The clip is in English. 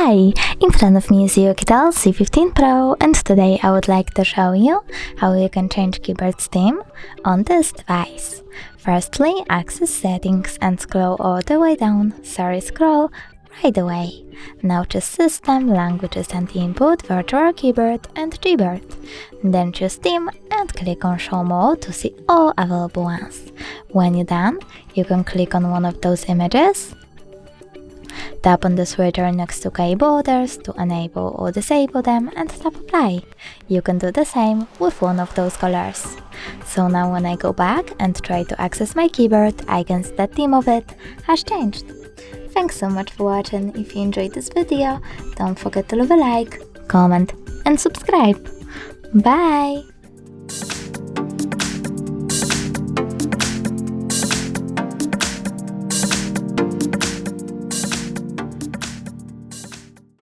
Hi! In front of me is OUKITEL C15 Pro, and today I would like to show you how you can change keyboard's theme on this device. Firstly, access settings and scroll all the way down. Scroll right away. Now choose System, Languages and Input, Virtual Keyboard and Gboard. Then choose Theme and click on Show More to see all available ones. When you're done, you can click on one of those images. Tap on the switcher next to keyboarders to enable or disable them and tap Apply. You can do the same with one of those colors. So now when I go back and try to access my keyboard, I can see that theme of it has changed. Thanks so much for watching. If you enjoyed this video, don't forget to leave a like, comment and subscribe. Bye!